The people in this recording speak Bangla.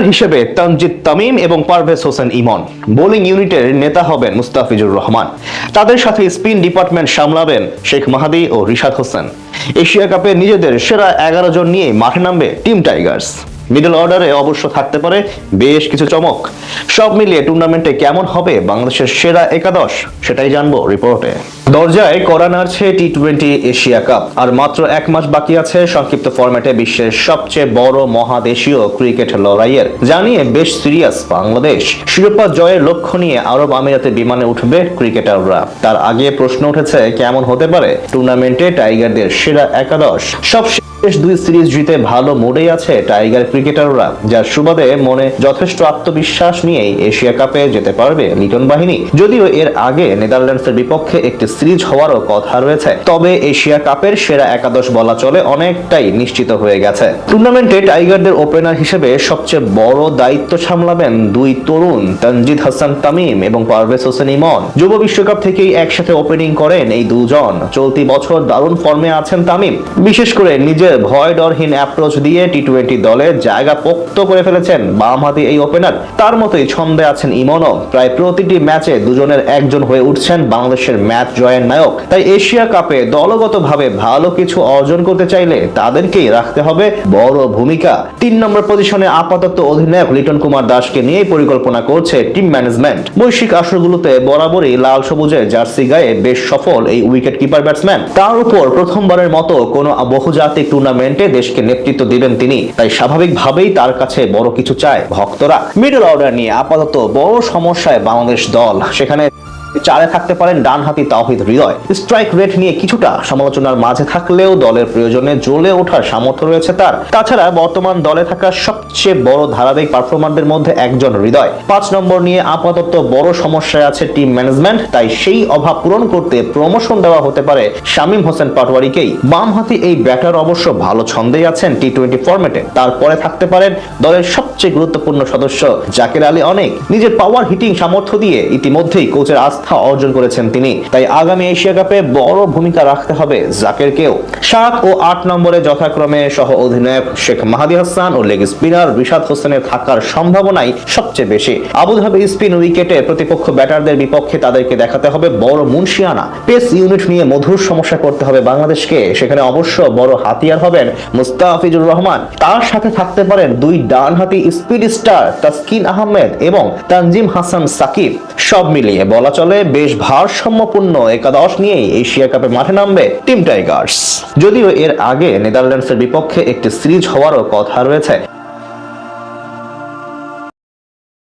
হিসেবে তানজিদ তামিম এবং পারভেজ হোসেন ইমন, বোলিং ইউনিটের নেতা হবেন মুস্তাফিজুর রহমান। তাদের সাথে স্পিন ডিপার্টমেন্ট সামলাবেন শেখ মাহাদি ও রিশাদ হোসেন। এশিয়া কাপে নিজেদের সেরা 11 জন নিয়ে মাঠে নামবে টিম টাইগার্স। মিডল অর্ডারে অবশ্য থাকতে পারে বেশ কিছু চমক। সব মিলিয়ে টুর্নামেন্টে কেমন হবে বাংলাদেশের সেরা একাদশ, সেটাই জানবো রিপোর্টে। দরজায় কড়া নাড়ছে টি-20 এশিয়া কাপ। আর মাত্র 1 মাস বাকি আছে সংক্ষিপ্ত ফরম্যাটে বিশ্বের সবচেয়ে বড় মহাদেশীয় ক্রিকেট লড়াইয়ের। জানিয়ে বেশ সিরিয়াস বাংলাদেশ। শিরোপা জয়ের লক্ষ্য নিয়ে আরব আমিরাতে বিমানে উঠবে ক্রিকেটাররা। তার আগে প্রশ্ন উঠেছে কেমন হতে পারে টুর্নামেন্টে টাইগারদের সেরা একাদশ। শেষ 2 সিরিজ জিতে ভালো মোডেই আছে টাইগার ক্রিকেটাররা, যার সুবাদে মনে যথেষ্ট আত্মবিশ্বাস নিয়েই এশিয়া কাপে যেতে পারবে লিটন বাহিনী। যদিও এর আগে নেদারল্যান্ডসের বিপক্ষে একটি সিরিজ হওয়ারও কথা রয়েছে, তবে এশিয়া কাপের সেরা একাদশ বলা চলে অনেকটাই নিশ্চিত হয়ে গেছে। টুর্নামেন্টে টাইগারদের ওপেনার হিসেবে সবচেয়ে বড় দায়িত্ব সামলাবেন 2 তরুণ তানজিদ হাসান তামিম এবং পারভেজ হোসেন ইমন। যুব বিশ্বকাপ থেকেই একসাথে ওপেনিং করেন এই দুজন। চলতি বছর দারুণ ফর্মে আছেন তামিম, বিশেষ করে নিজের ভয় ডরহীন অ্যাপ্রোচ দিয়ে টি-20 দলে জায়গা পোক্ত করে ফেলেছেন বামহাতি এই ওপেনার। তার মতোই ছন্দে আছেন ইমনও। প্রায় প্রতিটি ম্যাচে দুজনের একজন হয়ে উঠছেন বাংলাদেশের ম্যাচ জয়ের নায়ক। তাই এশিয়া কাপে দলগতভাবে ভালো কিছু অর্জন করতে চাইলে তাদেরকেই রাখতে হবে বড় ভূমিকা। 3 নম্বর পজিশনে আপাতত অধিনায়ক লিটন কুমার দাসকে নিয়ে পরিকল্পনা করছে টিম ম্যানেজমেন্ট। বৈশ্বিক আসরগুলোতে বরাবরই লাল সবুজের জার্সি গায়ে বেশ সফল এই উইকেট কিপার ব্যাটসম্যান। তার উপর প্রথমবারের মতো কোনো বহুজাতিক টুর্নামেন্টে দেশকে নেতৃত্ব দিবেন তিনি। তাই স্বাভাবিকভাবেই তার কাছে বড় কিছু চায় ভক্তরা। মিডল অর্ডার নিয়ে আপাতত বড় সমস্যায় বাংলাদেশ দল। সেখানে 4-এ থাকতে পারেন ডানহাতি তাওহিদ হৃদয়। স্ট্রাইক রেট নিয়ে কিছুটা সমালোচনার মাঝে থাকলেও দলের প্রয়োজনে জ্বলে ওঠার সামর্থ্য রয়েছে তার। তাছাড়া বর্তমান দলে থাকা সবচেয়ে বড় ধারাবাহিক পারফরমারদের মধ্যে একজন হৃদয়। 5 নম্বর নিয়ে আপাতত বড় সমস্যায় আছে টিম ম্যানেজমেন্ট। তাই সেই অভাব পূরণ করতে প্রমোশন দেওয়া হতে পারে শামীম হোসেন পাটোয়ারিকেই। বামহাতি এই ব্যাটার অবশ্য ভালো ছন্দেই আছেন টি-20 ফরম্যাটে। তারপরে থাকতে পারেন দলের সবচেয়ে গুরুত্বপূর্ণ সদস্য জাকের আলী অনেক। নিজের পাওয়ার হিটিং সামর্থ্য দিয়ে ইতিমধ্যেই কোচের আস্থা অর্জন করেছেন তিনি। তাই আগামী এশিয়া কাপে বড় ভূমিকা রাখতে হবে জাকেরকেও। 7 ও 8 নম্বরে যথাক্রমে সহ অধিনায়ক শেখ মাহাদি হাসান ও লেগ স্পিনার রিশাদ হোসেনের থাকার সম্ভাবনাই সবচেয়ে বেশি। আবুধাবি স্পিন উইকেটে প্রতিপক্ষ ব্যাটারদের বিপক্ষে তাদেরকে দেখাতে হবে বড় মুনশিয়ানা। পেস ইউনিট নিয়ে মধুর সমস্যা করতে হবে বাংলাদেশকে। সেখানে অবশ্য বড় হাতিয়ার হবেন মুস্তাফিজুর রহমান। তার সাথে থাকতে পারেন 2 ডানহাতি স্পিড স্টার তাসকিন আহমেদ এবং তানজিম হাসান সাকিব। সব মিলিয়ে বলা চলে বেশ ভারসাম্যপূর্ণ একাদশ নিয়েই এশিয়া কাপে মাঠে নামবে টিম টাইগার্স। যদিও এর আগে নেদারল্যান্ডসের বিপক্ষে একটি সিরিজ হওয়ারও কথা রয়েছে।